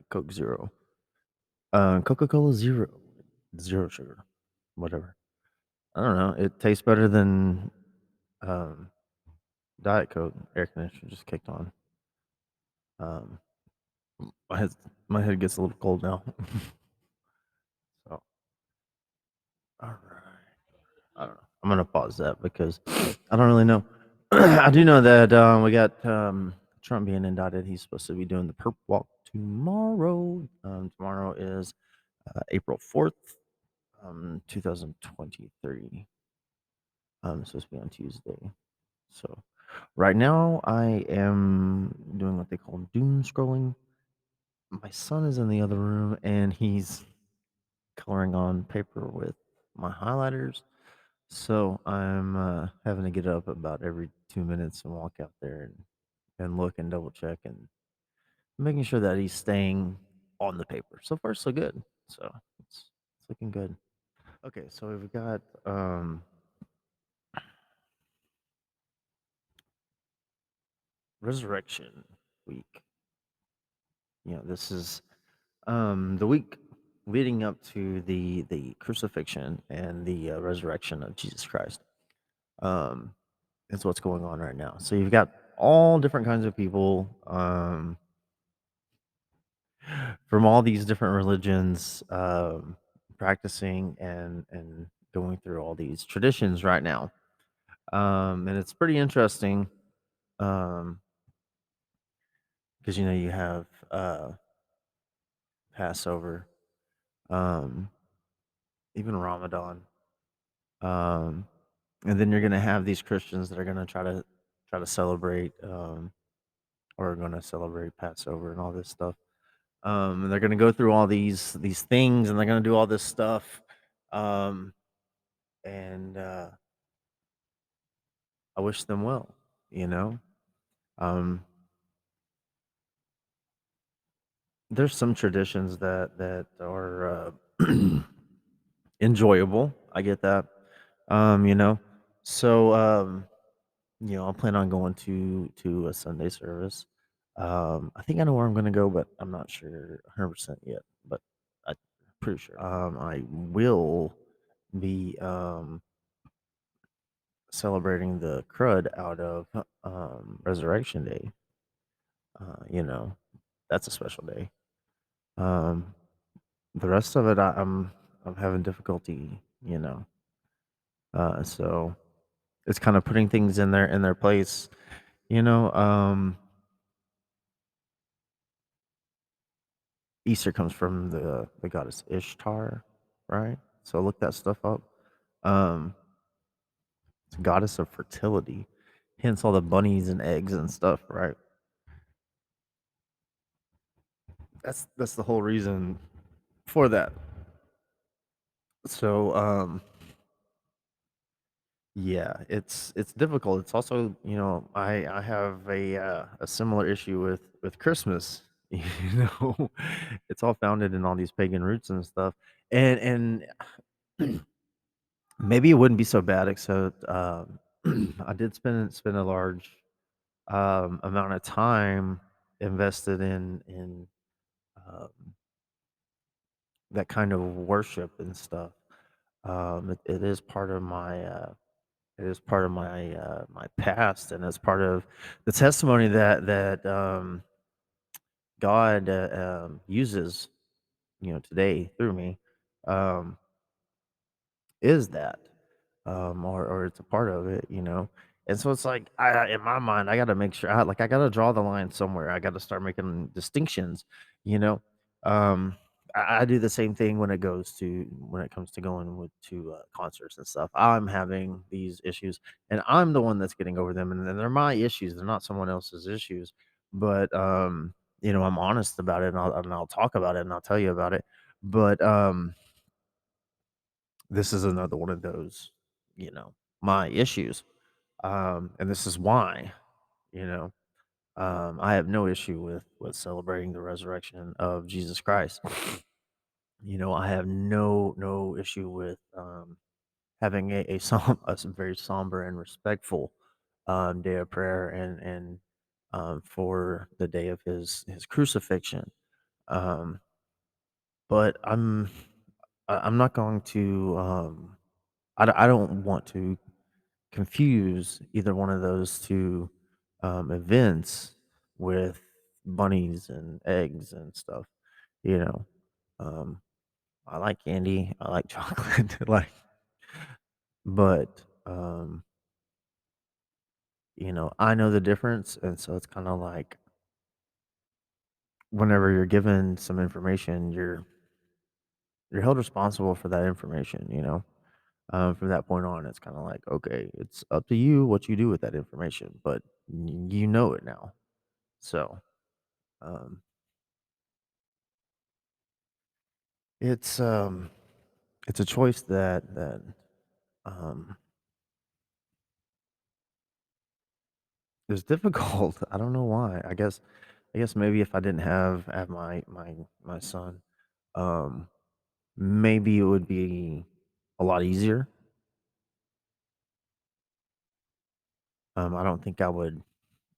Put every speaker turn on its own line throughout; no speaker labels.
Coke Zero. Coca-Cola Zero. Zero sugar. Whatever. I don't know. It tastes better than um, Diet Coke. Air conditioner just kicked on. Um, my head, my head gets a little cold now. So, all right. I don't know. I'm gonna pause that because I don't really know. I do know that we got Trump being indicted. He's supposed to be doing the perp walk tomorrow. Tomorrow is April 4th, 2023. It's supposed to be on Tuesday. So right now I am doing what they call doom scrolling. My son is in the other room and he's coloring on paper with my highlighters. So I'm having to get up about every 2 minutes and walk out there and look and double check and making sure that he's staying on the paper. So far, so good. So it's looking good. Okay, so we've got Resurrection Week. This is the week leading up to the crucifixion and the resurrection of Jesus Christ. Um, is what's going on right now. So you've got all different kinds of people from all these different religions practicing and going through all these traditions right now. And it's pretty interesting um, because you have Passover, um, even Ramadan. Um, and then you're gonna have these Christians that are gonna try to celebrate or are gonna celebrate Passover and all this stuff. And they're gonna go through all these things, and they're gonna do all this stuff. Um, and I wish them well. You know, um, there's some traditions that are enjoyable. I get that. Um, you know, so I plan on going to a Sunday service. I think I know where I'm gonna go, but I'm not sure 100% yet. But I'm pretty sure. I will be celebrating the crud out of Resurrection Day. You know, that's a special day. Um, the rest of it, I'm having difficulty. So it's kind of putting things in their place. You know, Easter comes from the goddess Ishtar, right? So look that stuff up. Um, it's a goddess of fertility, hence all the bunnies and eggs and stuff, right? That's the whole reason for that. So yeah, it's difficult. It's also, I have a similar issue with Christmas. You know, it's all founded in all these pagan roots and stuff. And maybe it wouldn't be so bad, except I did spend a large amount of time invested in um, that kind of worship and stuff. It is part of my past, and it's part of the testimony that God uses, today through me. Um, is that or it's a part of it. And so it's like, in my mind, I got to make sure I got to draw the line somewhere. I got to start making distinctions. you know I do the same thing when it comes to going to concerts and stuff. I'm having these issues, and I'm the one that's getting over them, and they're my issues. They're not someone else's issues. But I'm honest about it, and I'll talk about it, and I'll tell you about it. But this is another one of those, my issues. And this is why, you know, I have no issue with celebrating the resurrection of Jesus Christ. I have no issue with having a very somber and respectful day of prayer and for the day of his crucifixion. Um, but I'm not going to I don't want to confuse either one of those two events with bunnies and eggs and stuff. You know, um, I like candy, I like chocolate, like, but I know the difference, and so it's kind of like whenever you're given some information, you're held responsible for that information. From that point on, it's kind of like, okay, it's up to you what you do with that information, but you know it now. So um, it's um, it's a choice that um, is difficult. I don't know why. I guess maybe if I didn't have my son, um, maybe it would be a lot easier. I don't think I would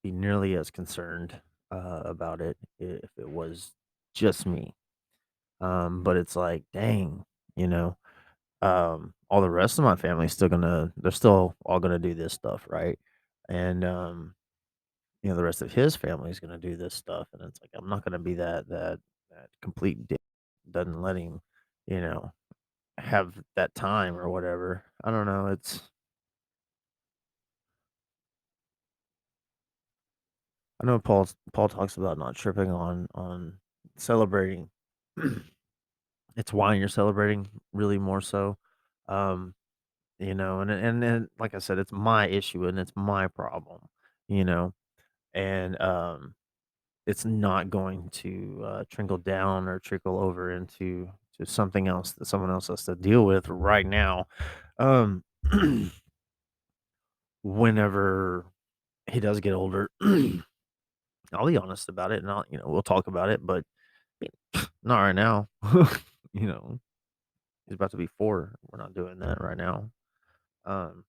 be nearly as concerned about it if it was just me. But it's like, dang, you know, all the rest of my family's still they're still all gonna do this stuff, right? And the rest of his family is gonna do this stuff, and it's like I'm not gonna be that complete dick doesn't let him, you know, have that time or whatever. I don't know. I know Paul talks about not tripping on celebrating. It's why you're celebrating really more so. Um, and like I said, it's my issue and it's my problem, you know, and it's not going to trickle down or trickle over into something else that someone else has to deal with right now. Um, whenever he does get older, I'll be honest about it, and we'll talk about it, but not right now. you know, he's about to be 4. We're not doing that right now. Um,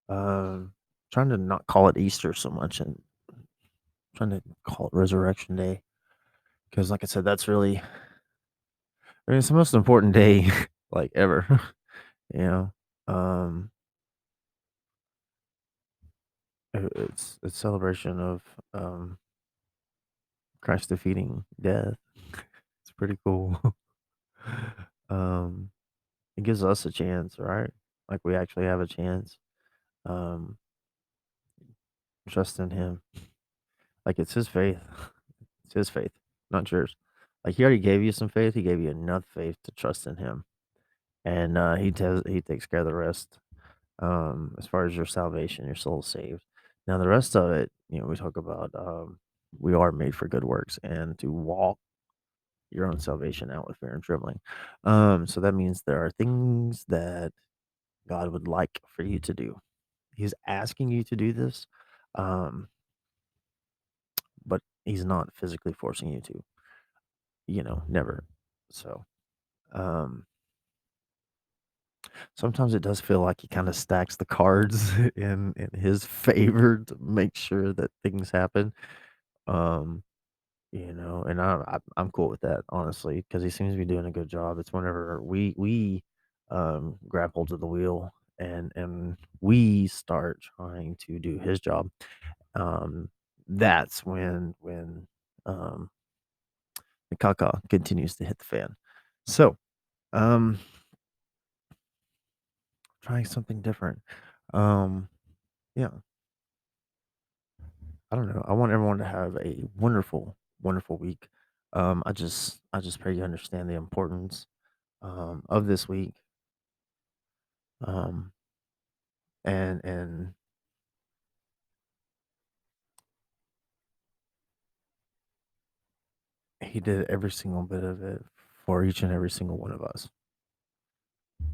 um, trying to not call it Easter so much and trying to call it Resurrection Day because, like I said, it's the most important day like ever. you know, um, it's celebration of Christ defeating death. It's pretty cool. um, it gives us a chance, right? Like we actually have a chance. Um, trust in Him. Like it's His faith. It's His faith, not yours. Like He already gave you some faith. He gave you enough faith to trust in Him, and He takes care of the rest. As far as your salvation, your soul saved. Now the rest of it, we talk about we are made for good works and to walk your own salvation out with fear and trembling. So that means there are things that God would like for you to do. He's asking you to do this, um, but He's not physically forcing you to. Never. So um, sometimes it does feel like He kind of stacks the cards in His favor to make sure that things happen. Um, and I'm cool with that, honestly, because he seems to be doing a good job. It's whenever we grab hold of the wheel and we start trying to do his job. Um, that's when um, the caca continues to hit the fan. So, um, trying something different. Um, yeah, I don't know. I want everyone to have a wonderful, wonderful week. I just pray you understand the importance of this week. Um, and he did every single bit of it for each and every single one of us.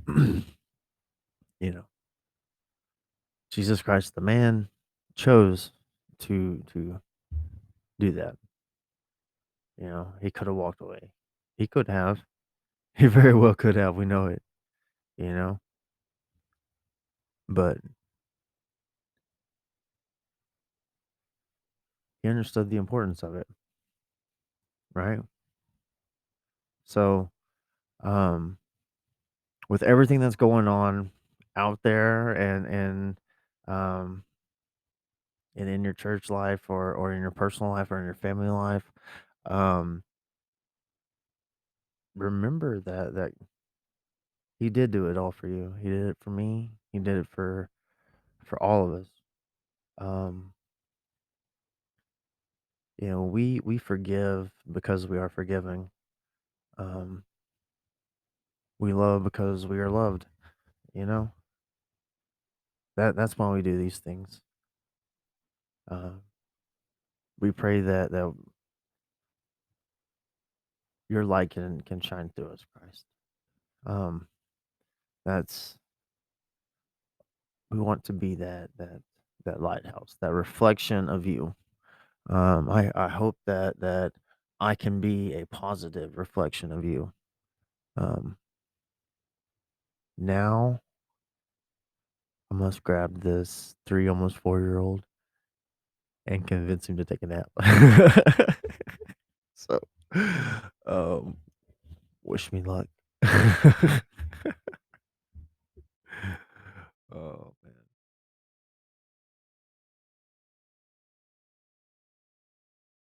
you know, Jesus Christ, the man, chose to do that. He could have walked away. He could have. He very well could have. We know it. You know, but he understood the importance of it, right? So, um, with everything that's going on out there um and in your church life or in your personal life or in your family life, um, remember that he did do it all for you. He did it for me. He did it for all of us. Um, we forgive because we are forgiving. Um, we love because we are loved. You know that's why we do these things. Uh, we pray that your light can shine through us, Christ. Um, that's we want to be that lighthouse, that reflection of you. I hope that I can be a positive reflection of you. Um, now I must grab this 3, almost 4-year old and convince him to take a nap. So, um, wish me luck. Oh.